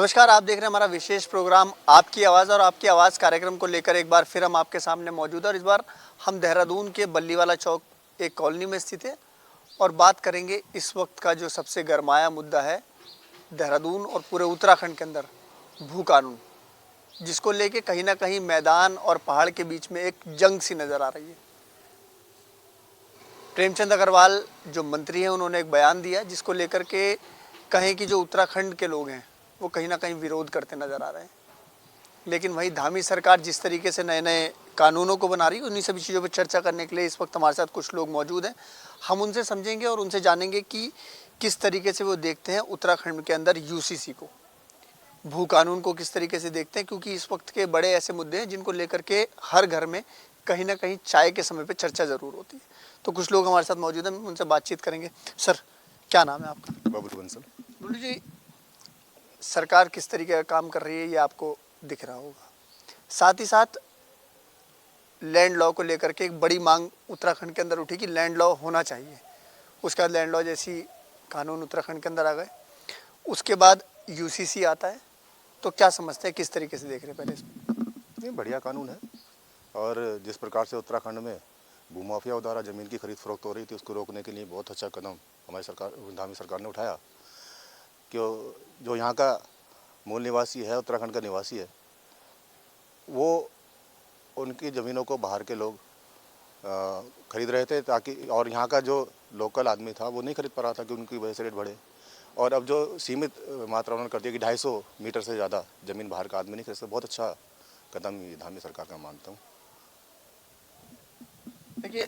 नमस्कार, आप देख रहे हैं हमारा विशेष प्रोग्राम आपकी आवाज़ और आपकी आवाज़ कार्यक्रम को लेकर एक बार फिर हम आपके सामने मौजूद हैं और इस बार हम देहरादून के बल्लीवाला चौक एक कॉलोनी में स्थित है और बात करेंगे इस वक्त का जो सबसे गरमाया मुद्दा है देहरादून और पूरे उत्तराखंड के अंदर भू कानून, जिसको लेके कहीं ना कहीं मैदान और पहाड़ के बीच में एक जंग सी नज़र आ रही है। प्रेमचंद अग्रवाल जो मंत्री हैं उन्होंने एक बयान दिया जिसको लेकर के कहें कि जो उत्तराखंड के लोग हैं वो कहीं ना कहीं विरोध करते नज़र आ रहे हैं। लेकिन वहीं धामी सरकार जिस तरीके से नए नए कानूनों को बना रही है उन्हीं सभी चीज़ों पर चर्चा करने के लिए इस वक्त हमारे साथ कुछ लोग मौजूद हैं। हम उनसे समझेंगे और उनसे जानेंगे कि किस तरीके से वो देखते हैं उत्तराखंड के अंदर यूसीसी को, भू कानून को किस तरीके से देखते हैं, क्योंकि इस वक्त के बड़े ऐसे मुद्दे हैं जिनको लेकर के हर घर में कहीं ना कहीं चाय के समय पे चर्चा ज़रूर होती है। तो कुछ लोग हमारे साथ मौजूद हैं, उनसे बातचीत करेंगे। सर, क्या नाम है आपका? बाबू बंसल। बोलिए जी, सरकार किस तरीके का काम कर रही है ये आपको दिख रहा होगा। साथ ही साथ लैंड लॉ को लेकर के एक बड़ी मांग उत्तराखंड के अंदर उठी कि लैंड लॉ होना चाहिए। उसके बाद लैंड लॉ जैसी कानून उत्तराखंड के अंदर आ गए, उसके बाद यूसीसी आता है। तो क्या समझते हैं, किस तरीके से देख रहे हैं पहले इसमें? ये बढ़िया कानून है और जिस प्रकार से उत्तराखंड में भूमाफियाओं द्वारा ज़मीन की खरीद फरोख्त हो रही थी उसको रोकने के लिए बहुत अच्छा कदम हमारी सरकार, धामी सरकार ने उठाया। क्यों जो यहाँ का मूल निवासी है, उत्तराखंड का निवासी है, वो उनकी ज़मीनों को बाहर के लोग खरीद रहे थे ताकि, और यहाँ का जो लोकल आदमी था वो नहीं खरीद पा रहा था कि उनकी वजह से रेट बढ़े। और अब जो सीमित मात्रा उन्होंने कर दिया कि 250 मीटर से ज़्यादा ज़मीन बाहर का आदमी नहीं खरीद सकता, बहुत अच्छा कदम ये धामी सरकार का मानता हूँ। देखिए,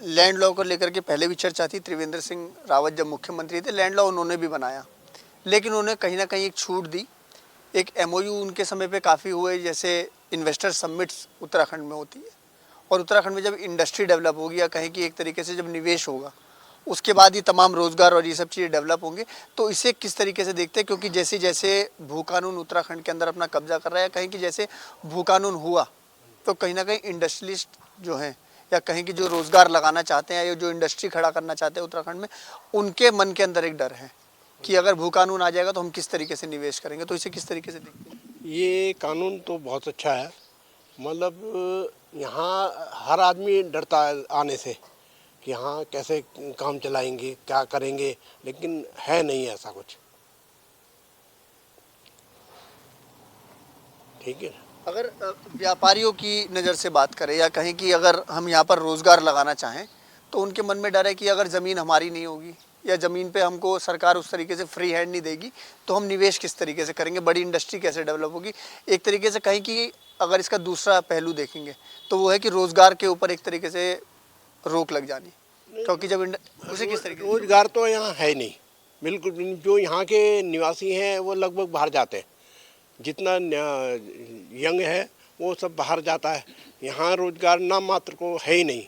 लैंड लॉ को लेकर के पहले भी चर्चा थी। त्रिवेंद्र सिंह रावत जब मुख्यमंत्री थे, लैंड लॉ उन्होंने भी बनाया, लेकिन उन्होंने कहीं ना कहीं एक छूट दी। एक एमओयू उनके समय पे काफ़ी हुए, जैसे इन्वेस्टर समिट्स उत्तराखंड में होती है, और उत्तराखंड में जब इंडस्ट्री डेवलप होगी या कहें कि एक तरीके से जब निवेश होगा उसके बाद ही तमाम रोज़गार और ये सब चीज़ें डेवलप होंगे। तो इसे किस तरीके से देखते हैं, क्योंकि जैसे जैसे भू कानून उत्तराखंड के अंदर अपना कब्जा कर रहा है, कहीं कि जैसे भू कानून हुआ तो कहीं ना कहीं इंडस्ट्रियलिस्ट जो हैं या कहीं कि जो रोज़गार लगाना चाहते हैं या जो इंडस्ट्री खड़ा करना चाहते हैं उत्तराखंड में, उनके मन के अंदर एक डर है कि अगर भू कानून आ जाएगा तो हम किस तरीके से निवेश करेंगे। तो इसे किस तरीके से देखते हैं? ये कानून तो बहुत अच्छा है। मतलब यहाँ हर आदमी डरता है आने से कि यहाँ कैसे काम चलाएंगे, क्या करेंगे, लेकिन है नहीं ऐसा कुछ। ठीक है। अगर व्यापारियों की नज़र से बात करें या कहें कि अगर हम यहाँ पर रोज़गार लगाना चाहें तो उनके मन में डर है कि अगर ज़मीन हमारी नहीं होगी या ज़मीन पे हमको सरकार उस तरीके से फ्री हैंड नहीं देगी तो हम निवेश किस तरीके से करेंगे, बड़ी इंडस्ट्री कैसे डेवलप होगी। एक तरीके से कहें कि अगर इसका दूसरा पहलू देखेंगे तो वो है कि रोज़गार के ऊपर एक तरीके से रोक लग जानी, क्योंकि जब उसे किस तरीके से रोजगार तो यहाँ है नहीं, बिल्कुल भी नहीं। जो यहाँ के निवासी हैं वो लगभग बाहर जाते हैं, जितना यंग है वो सब बाहर जाता है। यहाँ रोजगार नाम मात्र को है ही नहीं।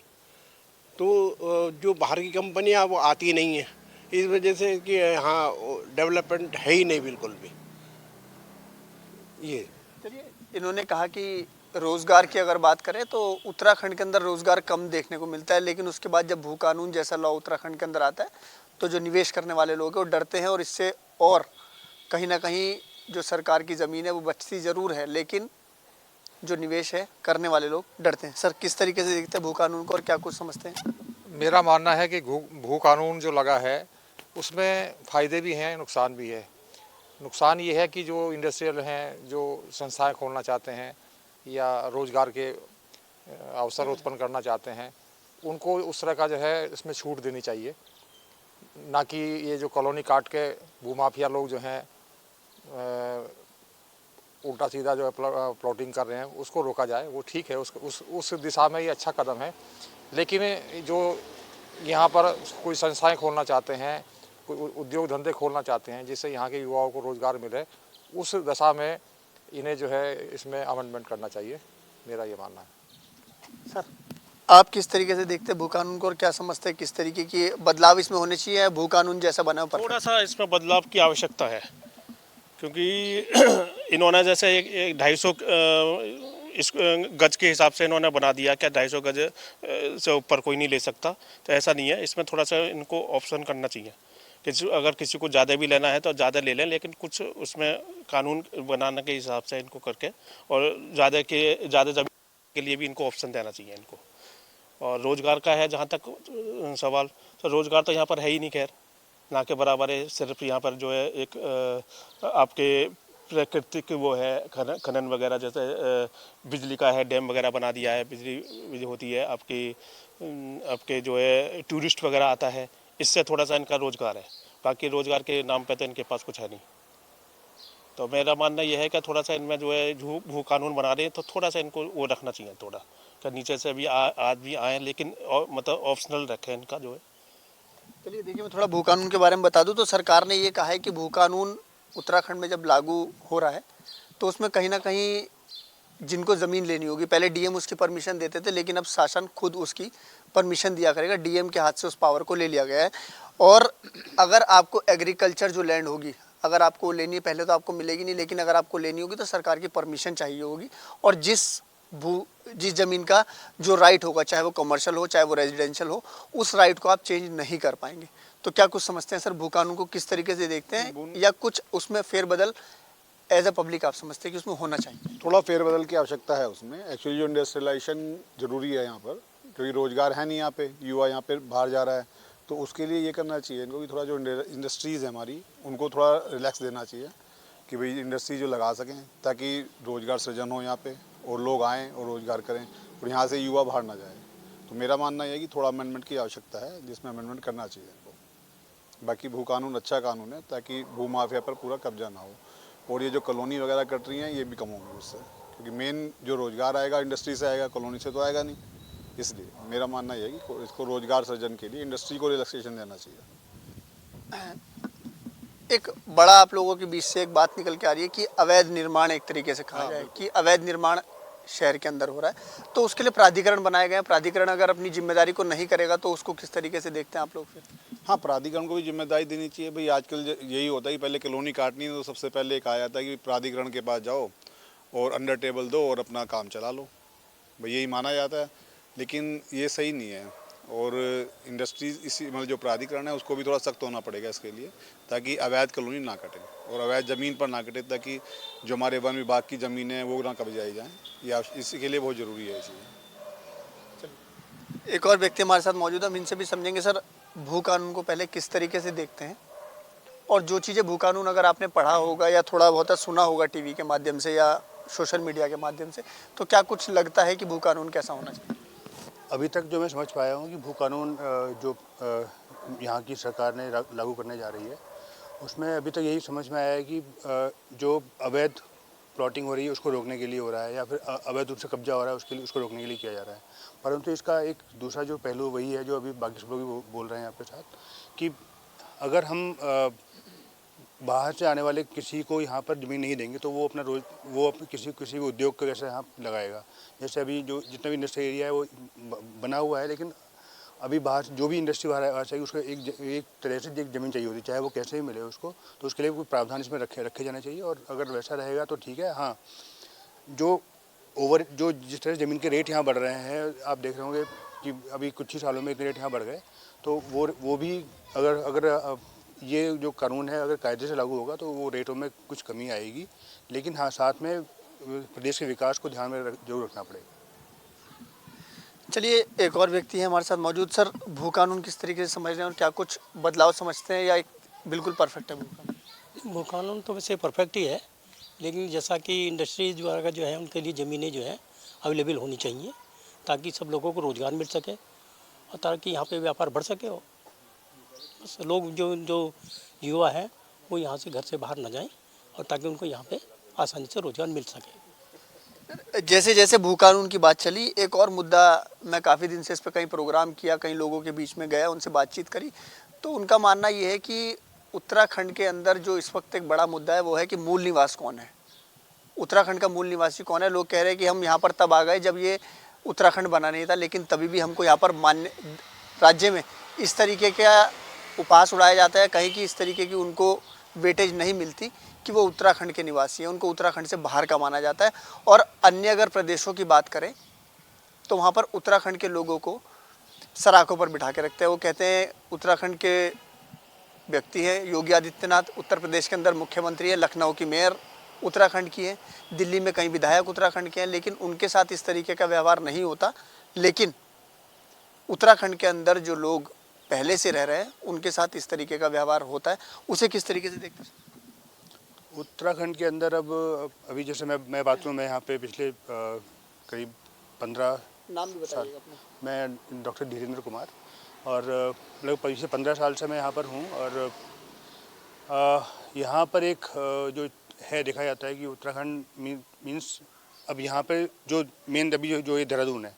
तो जो बाहर की कंपनियाँ वो आती नहीं है, इस वजह से कि यहाँ डेवलपमेंट है ही नहीं बिल्कुल भी। ये चलिए, इन्होंने कहा कि रोज़गार की अगर बात करें तो उत्तराखंड के अंदर रोज़गार कम देखने को मिलता है, लेकिन उसके बाद जब भू कानून जैसा लॉ उत्तराखंड के अंदर आता है तो जो निवेश करने वाले लोग हैं वो डरते हैं और इससे और कहीं ना कहीं जो सरकार की ज़मीन है वो बचती ज़रूर है, लेकिन जो निवेश है करने वाले लोग डरते हैं। सर, किस तरीके से देखते हैं भू कानून को और क्या कुछ समझते हैं? मेरा मानना है कि भू कानून जो लगा है उसमें फ़ायदे भी हैं, नुकसान भी है। नुकसान ये है कि जो इंडस्ट्रियल हैं, जो संस्थाएं खोलना चाहते हैं या रोज़गार के अवसर उत्पन्न करना चाहते हैं, उनको उस तरह का जो है इसमें छूट देनी चाहिए, ना कि ये जो कॉलोनी काट के भूमाफिया लोग जो हैं उल्टा सीधा जो है प्लॉटिंग कर रहे हैं उसको रोका जाए। वो ठीक है, उस दिशा में ये अच्छा कदम है। लेकिन जो यहाँ पर कोई संस्थाएं खोलना चाहते हैं, कोई उद्योग धंधे खोलना चाहते हैं जिससे यहाँ के युवाओं को रोज़गार मिले, उस दशा में इन्हें जो है इसमें अमेंडमेंट करना चाहिए, मेरा ये मानना है। सर, आप किस तरीके से देखते हैं भू कानून को और क्या समझते हैं, किस तरीके की बदलाव इसमें होने चाहिए या भू कानून जैसा बना पर? थोड़ा सा इसमें बदलाव की आवश्यकता है, क्योंकि इन्होंने जैसे एक 250 इस गज के हिसाब से इन्होंने बना दिया, क्या 250 गज से ऊपर कोई नहीं ले सकता, तो ऐसा नहीं है। इसमें थोड़ा सा इनको ऑप्शन करना चाहिए, अगर किसी को ज़्यादा भी लेना है तो ज़्यादा ले लें, लेकिन कुछ उसमें कानून बनाने के हिसाब से इनको करके, और ज़्यादा ज़मीन के लिए भी इनको ऑप्शन देना चाहिए इनको। और रोज़गार का है जहाँ तक सवाल, तो रोज़गार तो यहाँ पर है ही नहीं, खैर ना के बराबर है। सिर्फ यहाँ पर जो है एक आपके प्राकृतिक वो है खनन वगैरह, जैसे बिजली का है, डैम वगैरह बना दिया है, बिजली होती है आपके जो है टूरिस्ट वगैरह आता है, इससे थोड़ा सा इनका रोज़गार है। बाकी रोज़गार के नाम पे तो इनके पास कुछ है नहीं। तो मेरा मानना यह है कि थोड़ा सा इनमें जो है भू कानून बना रहे हैं तो थोड़ा सा इनको वो रखना चाहिए, थोड़ा कि नीचे से भी आदमी आए, लेकिन मतलब ऑप्शनल रखें इनका जो है। चलिए देखिए, मैं थोड़ा भू कानून के बारे में बता दूं तो सरकार ने ये कहा है कि भू कानून उत्तराखंड में जब लागू हो रहा है तो उसमें कहीं ना कहीं जिनको ज़मीन लेनी होगी, पहले डीएम उसकी परमिशन देते थे, लेकिन अब शासन खुद उसकी परमिशन दिया करेगा। डीएम के हाथ से उस पावर को ले लिया गया है। और अगर आपको एग्रीकल्चर जो लैंड होगी, अगर आपको लेनी है, पहले तो आपको मिलेगी नहीं, लेकिन अगर आपको लेनी होगी तो सरकार की परमिशन चाहिए होगी। और जिस ज़मीन का जो राइट होगा, चाहे वो कमर्शियल हो चाहे वो रेजिडेंशियल हो, उस राइट को आप चेंज नहीं कर पाएंगे। तो क्या कुछ समझते हैं सर, भू कानून को किस तरीके से देखते हैं, या कुछ उसमें फेरबदल एज ए पब्लिक आप समझते हैं कि उसमें होना चाहिए? थोड़ा फेरबदल की आवश्यकता है उसमें। एक्चुअली जो इंडस्ट्रियलाइजेशन ज़रूरी है यहाँ पर, क्योंकि रोज़गार है नहीं यहाँ पे, युवा यहाँ पे बाहर जा रहा है, तो उसके लिए ये करना चाहिए इनको कि थोड़ा जो इंडस्ट्रीज़ है हमारी, उनको थोड़ा रिलैक्स देना चाहिए कि भाई इंडस्ट्री जो लगा सकें, ताकि रोज़गार सृजन हो यहाँ पे और लोग आएँ और रोज़गार करें और यहाँ से युवा बाहर ना जाए। तो मेरा मानना यह है कि थोड़ा अमेंडमेंट की आवश्यकता है, जिसमें अमेंडमेंट करना चाहिए इनको। बाकी भू कानून अच्छा कानून है, ताकि भू माफिया पर पूरा कब्जा ना हो, और ये जो कॉलोनी वगैरह कट रही हैं ये भी कम होंगी उससे, क्योंकि मेन जो रोज़गार आएगा इंडस्ट्री से आएगा, कॉलोनी से तो आएगा नहीं। इसलिए मेरा मानना यह है कि इसको रोज़गार सृजन के लिए इंडस्ट्री को रिलैक्सेशन देना चाहिए। एक बड़ा आप लोगों के बीच से एक बात निकल के आ रही है कि अवैध निर्माण, एक तरीके से कहा जाए कि अवैध निर्माण शहर के अंदर हो रहा है, तो उसके लिए प्राधिकरण बनाए गए हैं। प्राधिकरण अगर अपनी जिम्मेदारी को नहीं करेगा तो उसको किस तरीके से देखते हैं आप लोग फिर? हाँ, प्राधिकरण को भी जिम्मेदारी देनी चाहिए भाई। आजकल यही होता है कि पहले कॉलोनी काटनी है तो सबसे पहले कहा जाता है कि प्राधिकरण के पास जाओ और अंडर टेबल दो और अपना काम चला लो, भाई यही माना जाता है। लेकिन ये सही नहीं है, और इंडस्ट्रीज इसी मतलब जो प्राधिकरण है उसको भी थोड़ा सख्त होना पड़ेगा इसके लिए, ताकि अवैध कॉलोनी ना कटे और अवैध ज़मीन पर ना कटे, ताकि जो हमारे वन विभाग की ज़मीन है वो ना कब्जाई जाए। या इसी के लिए बहुत ज़रूरी है चीज़। एक और व्यक्ति हमारे साथ मौजूद है, हम इनसे भी समझेंगे। सर, भू कानून को पहले किस तरीके से देखते हैं, और जो चीज़ें भू कानून अगर आपने पढ़ा होगा या थोड़ा बहुत सुना होगा टीवी के माध्यम से या सोशल मीडिया के माध्यम से, तो क्या कुछ लगता है कि भू कानून कैसा होना चाहिए? अभी तक जो मैं समझ पाया हूँ कि भू कानून जो यहाँ की सरकार ने लागू करने जा रही है, उसमें अभी तक यही समझ में आया है कि जो अवैध प्लॉटिंग हो रही है उसको रोकने के लिए हो रहा है, या फिर अवैध रूप से कब्जा हो रहा है उसके लिए, उसको रोकने के लिए किया जा रहा है। परंतु इसका एक दूसरा जो पहलू वही है जो अभी बाकी सब लोग भी बोल रहे हैं आपके साथ, कि अगर हम बाहर से आने वाले किसी को यहाँ पर ज़मीन नहीं देंगे तो वो अपने किसी भी उद्योग को जैसे यहाँ लगाएगा। जैसे अभी जो जितना भी इंडस्ट्री एरिया है वो बना हुआ है, लेकिन अभी बाहर जो भी इंडस्ट्री बाहर आ चाहिए उसको एक तरह से एक ज़मीन चाहिए होती है, चाहे वो कैसे ही मिले उसको, तो उसके लिए कोई प्रावधान इसमें रखे जाने चाहिए। और अगर वैसा रहेगा तो ठीक है। हाँ, जो जिस तरह ज़मीन के रेट यहाँ बढ़ रहे हैं, आप देख रहे होंगे कि अभी कुछ ही सालों में इतने रेट यहाँ बढ़ गए, तो वो भी अगर ये जो कानून है अगर कायदे से लागू होगा तो वो रेटों में कुछ कमी आएगी। लेकिन हाँ, साथ में प्रदेश के विकास को ध्यान में जरूर रखना पड़ेगा। चलिए, एक और व्यक्ति है हमारे साथ मौजूद। सर, भू कानून किस तरीके से समझ रहे हैं और क्या कुछ बदलाव समझते हैं, या एक बिल्कुल परफेक्ट है भू कानून? भू कानून तो वैसे परफेक्ट ही है, लेकिन जैसा कि इंडस्ट्रीज वगैरह जो है उनके लिए ज़मीनें जो है अवेलेबल होनी चाहिए, ताकि सब लोगों को रोज़गार मिल सके और ताकि यहाँ पे व्यापार बढ़ सके। और बस लोग जो युवा है वो यहाँ से घर से बाहर ना जाएं, और ताकि उनको यहाँ पे आसानी से रोज़गार मिल सके। जैसे जैसे भू कानून की बात चली, एक और मुद्दा, मैं काफ़ी दिन से इस पर कई प्रोग्राम किया, कई लोगों के बीच में गया, उनसे बातचीत करी, तो उनका मानना ये है कि उत्तराखंड के अंदर जो इस वक्त एक बड़ा मुद्दा है वो है कि मूल निवास कौन है, उत्तराखंड का मूल निवासी कौन है। लोग कह रहे हैं कि हम यहाँ पर तब आ गए जब ये उत्तराखंड बना नहीं था, लेकिन तभी भी हमको यहाँ पर मान्य राज्य में इस तरीके का उपहास उड़ाया जाता है, कहीं कि इस तरीके की उनको वेटेज नहीं मिलती कि वो उत्तराखंड के निवासी हैं, उनको उत्तराखंड से बाहर का माना जाता है। और अन्य अगर प्रदेशों की बात करें तो वहाँ पर उत्तराखंड के लोगों को सराखों पर बिठा के रखते हैं। वो कहते हैं उत्तराखंड के व्यक्ति है। योगी आदित्यनाथ उत्तर प्रदेश के अंदर मुख्यमंत्री है, लखनऊ की मेयर उत्तराखंड की है, दिल्ली में कई विधायक उत्तराखंड के हैं, लेकिन उनके साथ इस तरीके का व्यवहार नहीं होता। लेकिन उत्तराखंड के अंदर जो लोग पहले से रह रहे हैं उनके साथ इस तरीके का व्यवहार होता है। उसे किस तरीके से देखते हैं? उत्तराखंड के अंदर अब अभी जैसे मैं बात करूँ, मैं यहाँ पे पिछले करीब 15 नाम भी बताइएगा अपना। मैं डॉक्टर धीरेन्द्र कुमार, और लगभग पिछले 15 साल से मैं यहाँ पर हूँ। और यहाँ पर एक जो है देखा जाता है कि उत्तराखंड मीन्स अब यहाँ पे जो मेन अभी जो ये देहरादून है,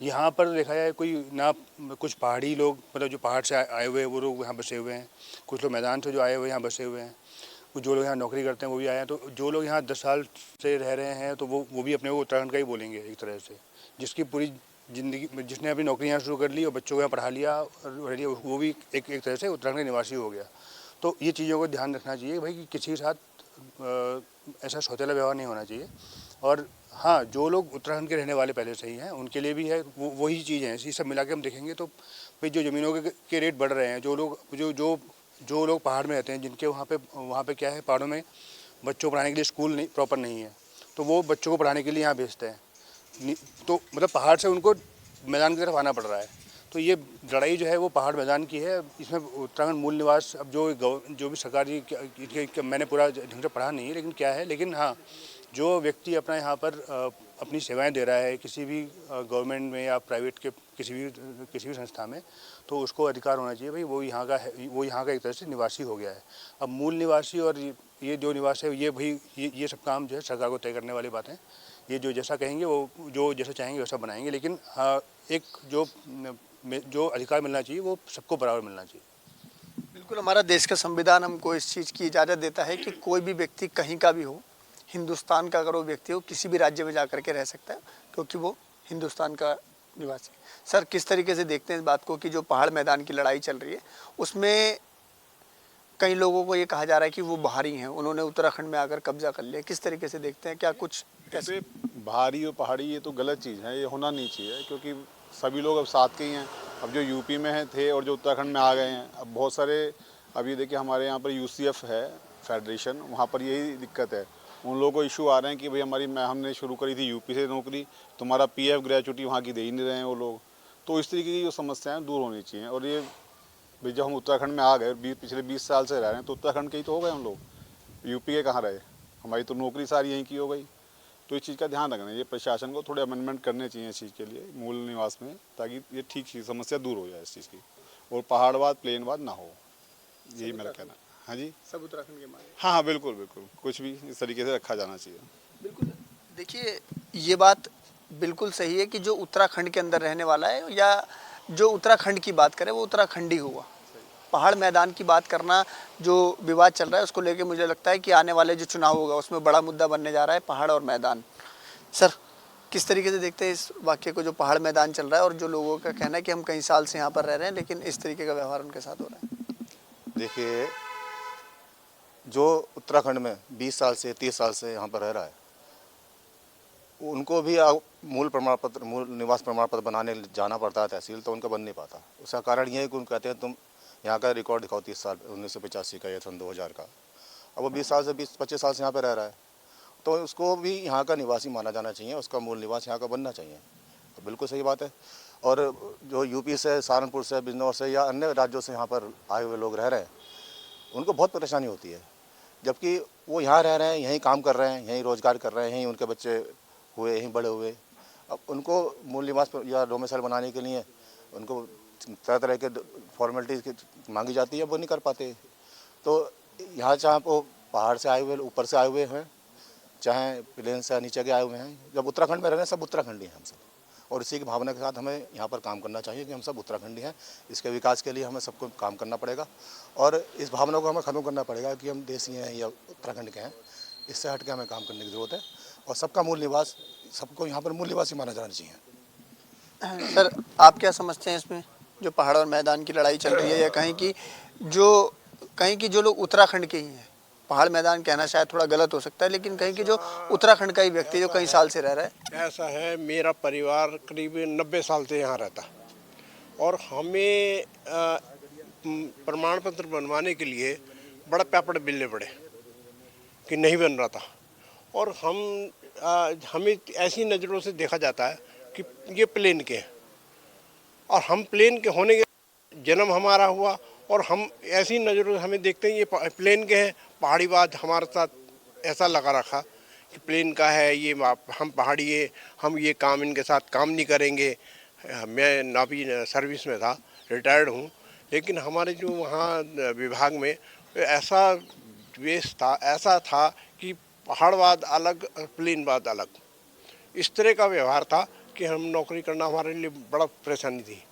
यहाँ पर देखा जाए कोई ना कुछ पहाड़ी लोग, मतलब जो पहाड़ से आए हुए हैं वो लोग यहाँ बसे हुए हैं, कुछ लोग मैदान से जो आए हुए यहाँ बसे हुए हैं, कुछ जो लोग यहाँ नौकरी करते हैं वो भी आए हैं। तो जो लोग यहाँ 10 साल से रह रहे हैं तो वो भी अपने को उत्तराखंड का ही बोलेंगे एक तरह से, जिसकी पूरी ज़िंदगी, जिसने अपनी नौकरी यहाँ शुरू कर ली और बच्चों को यहाँ पढ़ा लिया और वो भी एक तरह से उत्तराखंड का निवासी हो गया। तो ये चीज़ों को ध्यान रखना चाहिए भाई कि किसी के साथ ऐसा सौतेला व्यवहार नहीं होना चाहिए। और हाँ, जो लोग उत्तराखंड के रहने वाले पहले से ही हैं उनके लिए भी है वही चीज़ है। ये सब मिला के हम देखेंगे तो भाई जो ज़मीनों के रेट बढ़ रहे हैं, जो लोग पहाड़ में रहते हैं, जिनके वहाँ पे क्या है, पहाड़ों में बच्चों को पढ़ाने के लिए स्कूल नहीं प्रॉपर नहीं है, तो वो बच्चों को पढ़ाने के लिए यहाँ भेजते हैं। तो मतलब पहाड़ से उनको मैदान की तरफ आना पड़ रहा है। तो ये लड़ाई जो है वो पहाड़ मैदान की है। इसमें उत्तराखंड मूल निवास, अब जो भी सरकारी, मैंने पूरा ढंग से पढ़ा नहीं है लेकिन क्या है, लेकिन हाँ, जो व्यक्ति अपना यहाँ पर अपनी सेवाएं दे रहा है किसी भी गवर्नमेंट में या प्राइवेट के किसी भी संस्था में, तो उसको अधिकार होना चाहिए भाई वो यहाँ का है, वो यहाँ का एक तरह से निवासी हो गया है। अब मूल निवासी और ये जो निवास है, ये भाई ये सब काम जो है सरकार को तय करने वाली बात है। ये जो जैसा कहेंगे वो जो जैसा चाहेंगे वैसा बनाएंगे, लेकिन एक जो अधिकार मिलना चाहिए वो सबको बराबर मिलना चाहिए। बिल्कुल, हमारा देश का संविधान हमको इस चीज़ की इजाज़त देता है कि कोई भी व्यक्ति कहीं का भी हो, हिंदुस्तान का अगर वो व्यक्ति हो, किसी भी राज्य में जा कर के रह सकता है क्योंकि वो हिंदुस्तान का निवासी है। सर, किस तरीके से देखते हैं इस बात को कि जो पहाड़ मैदान की लड़ाई चल रही है उसमें कई लोगों को ये कहा जा रहा है कि वो बाहरी हैं, उन्होंने उत्तराखंड में आकर कब्जा कर लिया, किस तरीके से देखते हैं? क्या कुछ ऐसे बाहरी और पहाड़ी ये तो गलत चीज़ है, ये होना नहीं चाहिए क्योंकि सभी लोग अब साथ के ही हैं। अब जो यूपी में हैं थे और जो उत्तराखंड में आ गए हैं, अब बहुत सारे, अब ये देखिए हमारे यहाँ पर यूसीएफ है फेडरेशन, वहाँ पर यही दिक्कत है। उन लोगों को इशू आ रहे हैं कि भाई हमने शुरू करी थी यूपी से नौकरी, तुम्हारा पीएफ ग्रेचुटी वहाँ की दे ही नहीं रहे हैं वो लोग। तो इस तरीके की जो समस्याएं दूर होनी चाहिए। और ये भाई जब हम उत्तराखंड में आ गए, पिछले 20 साल से रह रहे हैं, तो उत्तराखंड के ही तो हो गए हम लोग, यूपी के कहाँ रहे? हमारी तो नौकरी सारी यहीं की हो गई। तो इस चीज़ का ध्यान रखना चाहिए, प्रशासन को थोड़े अमेंडमेंट करने चाहिए इस चीज़ के लिए मूल निवास में, ताकि ये ठीक समस्या दूर हो जाए इस चीज़ की, और पहाड़वाद प्लेनवाद ना हो, यही मेरा कहना है। हाँ जी, सब उत्तराखंड के माने। हाँ बिल्कुल बिल्कुल, कुछ भी इस तरीके से रखा जाना चाहिए। बिल्कुल, देखिए ये बात बिल्कुल सही है कि जो उत्तराखंड के अंदर रहने वाला है या जो उत्तराखंड की बात करे वो उत्तराखंडी हुआ। पहाड़ मैदान की बात करना, जो विवाद चल रहा है उसको लेके मुझे लगता है कि आने वाले जो चुनाव होगा उसमें बड़ा मुद्दा बनने जा रहा है पहाड़ और मैदान। सर, किस तरीके से देखते हैं इस वाक्य को, जो पहाड़ मैदान चल रहा है और जो लोगों का कहना है कि हम कई साल से यहाँ पर रह रहे हैं लेकिन इस तरीके का व्यवहार उनके साथ हो रहा है? देखिए, जो उत्तराखंड में 20 साल से 30 साल से यहाँ पर रह रहा है, उनको भी मूल निवास प्रमाण पत्र बनाने जाना पड़ता है तहसील, तो उनका बन नहीं पाता। उसका कारण ये है कि उनको कहते हैं तुम यहाँ का रिकॉर्ड दिखाओ 30 साल 1985 का या सन 2000 का। अब वो 20 साल से 25 साल से यहाँ पर रह रहा है, तो उसको भी यहाँ का निवासी माना जाना चाहिए, उसका मूल निवास यहाँ का बनना चाहिए। तो बिल्कुल सही बात है। और जो यूपी से, सहारनपुर से, बिजनौर से या अन्य राज्यों से यहाँ पर आए हुए लोग रह रहे हैं, उनको बहुत परेशानी होती है, जबकि वो यहाँ रह रहे हैं, यहीं काम कर रहे हैं, यहीं रोज़गार कर रहे हैं, यहीं उनके बच्चे हुए, यहीं बड़े हुए। अब उनको मूल निवास या डोमिसाइल बनाने के लिए उनको तरह तरह के फॉर्मेलिटीज़ मांगी जाती है, वो नहीं कर पाते। तो यहाँ चाहे वो पहाड़ से आए हुए, ऊपर से आए हुए हैं, चाहे प्लेन से नीचे के आए हुए हैं, जब उत्तराखंड में रह रहे हैं सब उत्तराखंडी हैं हम सब। और इसी की भावना के साथ हमें यहाँ पर काम करना चाहिए कि हम सब उत्तराखंडी हैं। इसके विकास के लिए हमें सबको काम करना पड़ेगा और इस भावना को हमें ख़त्म करना पड़ेगा कि हम देसी हैं या उत्तराखंड के हैं। इससे हट के हमें काम करने की ज़रूरत है और सबका मूल निवास, सबको यहाँ पर मूल निवासी माना जाना चाहिए। सर, आप क्या समझते हैं इसमें, जो पहाड़ और मैदान की लड़ाई चल रही है, या कहीं की जो लोग उत्तराखंड के ही हैं, पहाड़ मैदान कहना शायद थोड़ा गलत हो सकता है, लेकिन कहीं की जो उत्तराखंड का ही व्यक्ति जो कई साल से रह रहा है? ऐसा है, मेरा परिवार करीब 90 साल से यहाँ रहता और हमें प्रमाण पत्र बनवाने के लिए बड़ा पेपर बिलने पड़े कि नहीं बन रहा था। और हमें ऐसी नज़रों से देखा जाता है कि ये प्लेन के हैं, और हम प्लेन के होने के जन्म हमारा हुआ, और हम ऐसी नज़रों से हमें देखते हैं ये प्लेन के हैं। पहाड़ीवाद हमारे साथ ऐसा लगा रखा कि प्लेन का है, ये हम पहाड़ी है, हम ये काम इनके साथ काम नहीं करेंगे। मैं नावी सर्विस में था, रिटायर्ड हूँ, लेकिन हमारे जो वहाँ विभाग में ऐसा द्वेष था, ऐसा था कि पहाड़वाद अलग, प्लेनवाद अलग, इस तरह का व्यवहार था कि हम नौकरी करना हमारे लिए बड़ा परेशानी थी,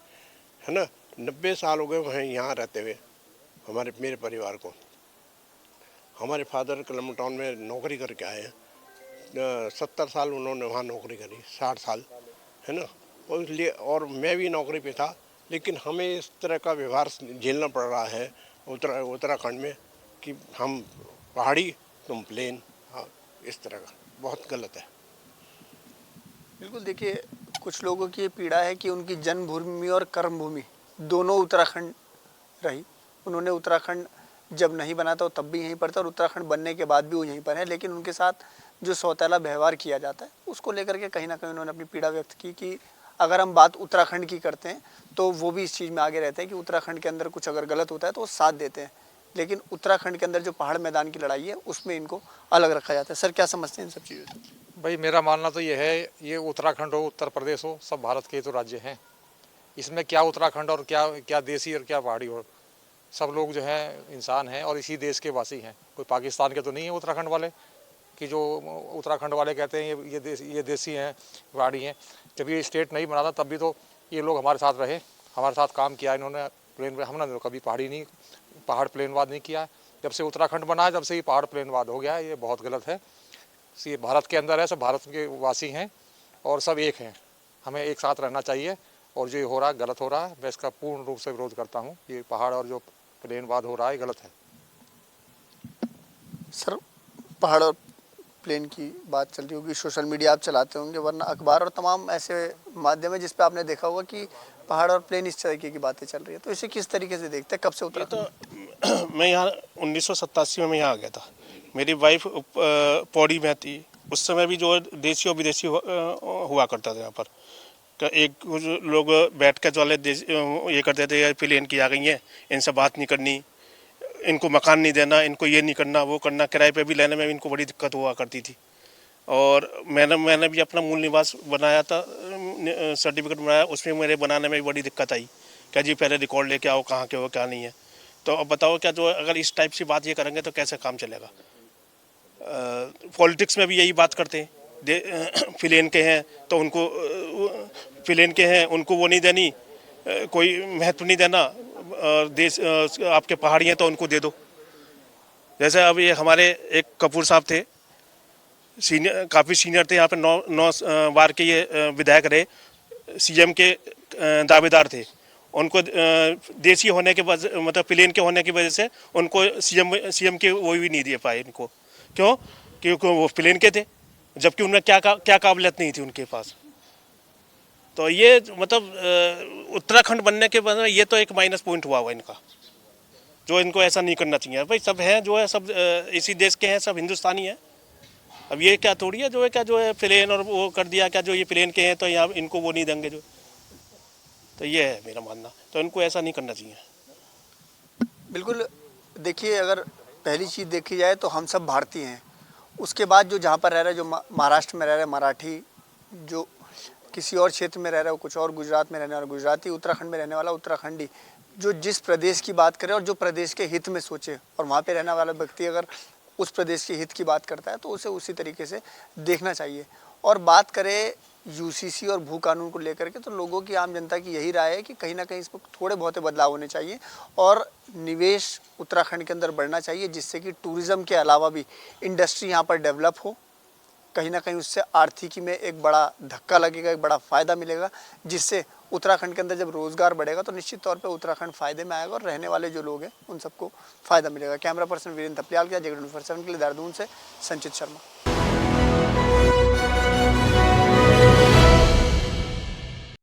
है ना। 90 साल हो गए वहीं यहाँ रहते हुए मेरे परिवार को। हमारे फादर कलम टाउन में नौकरी करके आए हैं, 70 साल उन्होंने वहाँ नौकरी करी, 60 साल, है ना। और मैं भी नौकरी पे था, लेकिन हमें इस तरह का व्यवहार झेलना पड़ रहा है उत्तराखंड में कि हम पहाड़ी तुम प्लेन, हाँ, इस तरह का बहुत गलत है। बिल्कुल, देखिए कुछ लोगों की ये पीड़ा है कि उनकी जन्मभूमि और कर्मभूमि दोनों उत्तराखंड रही। उन्होंने उत्तराखंड जब नहीं बना था तब भी यहीं पर था, और उत्तराखंड बनने के बाद भी वो यहीं पर है, लेकिन उनके साथ जो सौतेला व्यवहार किया जाता है उसको लेकर के कहीं ना कहीं उन्होंने अपनी पीड़ा व्यक्त की कि अगर हम बात उत्तराखंड की करते हैं तो वो भी इस चीज़ में आगे रहते हैं कि उत्तराखंड के अंदर कुछ अगर गलत होता है तो वो साथ देते हैं, लेकिन उत्तराखंड के अंदर जो पहाड़ मैदान की लड़ाई है उसमें इनको अलग रखा जाता है। सर, क्या समझते हैं इन सब चीज़ों से? भाई मेरा मानना तो ये है, ये उत्तराखंड हो, उत्तर प्रदेश हो, सब भारत के तो राज्य हैं। इसमें क्या उत्तराखंड और क्या देसी और क्या पहाड़ी हो, सब लोग जो हैं इंसान हैं और इसी देश के वासी हैं। कोई पाकिस्तान के तो नहीं है उत्तराखंड वाले कि जो उत्तराखंड वाले कहते हैं ये देसी हैं, पहाड़ी हैं। जब ये स्टेट नहीं बना था तब भी तो ये लोग हमारे साथ रहे, हमारे साथ काम किया इन्होंने। हमने तो कभी पहाड़ प्लेनवाद नहीं किया है। जब से उत्तराखंड बना है तब से ये पहाड़ प्लेनवाद हो गया है, ये बहुत गलत है। ये भारत के अंदर है, सब भारत के वासी हैं और सब एक हैं, हमें एक साथ रहना चाहिए। और जो ये हो रहा है गलत हो रहा है, मैं इसका पूर्ण रूप से विरोध करता हूँ। ये पहाड़ और जो प्लेनवाद हो रहा है गलत है। सर, पहाड़ और प्लेन की बात चल रही होगी, सोशल मीडिया आप चलाते होंगे, वरना अखबार और तमाम ऐसे माध्यम है जिस पे आपने देखा होगा कि पहाड़ और प्लेन इस तरीके की बातें चल रही है, तो इसे किस तरीके से देखते हैं? कब से उतरा? तो मैं यहाँ 1987 में यहाँ आ गया था। मेरी वाइफ पौड़ी में थी, उस समय भी जो देसी और विदेशी हुआ करता था यहाँ पर। एक कुछ लोग बैठ कर जो ये करते थे, प्लेन की आ गई हैं, इनसे बात नहीं करनी, इनको मकान नहीं देना, इनको ये नहीं करना, वो करना। किराए पे भी लेने में इनको बड़ी दिक्कत हुआ करती थी। और मैंने भी अपना मूल निवास बनाया था, सर्टिफिकेट बनाया, उसमें मेरे बनाने में भी बड़ी दिक्कत आई। क्या जी पहले रिकॉर्ड लेके आओ, कहाँ के हो क्या नहीं है। तो अब बताओ, क्या जो अगर इस टाइप से बात ये करेंगे तो कैसे काम चलेगा। पॉलिटिक्स में भी यही बात करते हैं, प्लेन के हैं तो उनको प्लेन के हैं उनको वो नहीं देनी, कोई महत्व नहीं देना। देश आपके पहाड़ी हैं तो उनको दे दो। जैसे अब ये हमारे एक कपूर साहब थे, काफ़ी सीनियर थे यहाँ पे, 9 बार के ये विधायक रहे, सीएम के दावेदार थे। उनको देसी होने के मतलब प्लेन के होने की वजह से उनको सीएम के वो भी नहीं दे पाए इनको। क्यों? क्योंकि वो प्लेन के थे, जबकि उनमें क्या काबिलियत नहीं थी उनके पास। तो ये मतलब उत्तराखंड बनने के बाद ये तो एक माइनस पॉइंट हुआ इनका, जो इनको ऐसा नहीं करना चाहिए। भाई सब हैं जो है, सब इसी देश के हैं, सब हिंदुस्तानी हैं। अब ये क्या थोड़ी है जो है प्लेन और वो कर दिया, क्या जो ये प्लेन के हैं तो यहाँ इनको वो नहीं देंगे जो। तो ये है मेरा मानना, तो इनको ऐसा नहीं करना चाहिए। बिल्कुल, देखिए अगर पहली चीज़ देखी जाए तो हम सब भारतीय हैं। उसके बाद जो जहाँ पर रह रहे हैं, जो महाराष्ट्र में रह रहे हैं मराठी, जो किसी और क्षेत्र में रह रहा है वो कुछ और, गुजरात में रहने वाला गुजराती, उत्तराखंड में रहने वाला उत्तराखंडी, जो जिस प्रदेश की बात करे और जो प्रदेश के हित में सोचे, और वहाँ पे रहने वाला व्यक्ति अगर उस प्रदेश के हित की बात करता है तो उसे उसी तरीके से देखना चाहिए। और बात करें यूसीसी और भू कानून को लेकर के, तो लोगों की, आम जनता की यही राय है कि कहीं ना कहीं इसमें थोड़े बहुत बदलाव होने चाहिए और निवेश उत्तराखंड के अंदर बढ़ना चाहिए, जिससे कि टूरिज़्म के अलावा भी इंडस्ट्री यहाँ पर डेवलप हो। कहीं ना कहीं उससे आर्थिकी में एक बड़ा धक्का लगेगा, एक बड़ा फ़ायदा मिलेगा, जिससे उत्तराखंड के अंदर जब रोज़गार बढ़ेगा तो निश्चित तौर पे उत्तराखंड फ़ायदे में आएगा और रहने वाले जो लोग हैं उन सबको फ़ायदा मिलेगा। कैमरा पर्सन वीरेंद्र थपलियाल के साथ जगह 24/7 के लिए देहरादून से संचित शर्मा।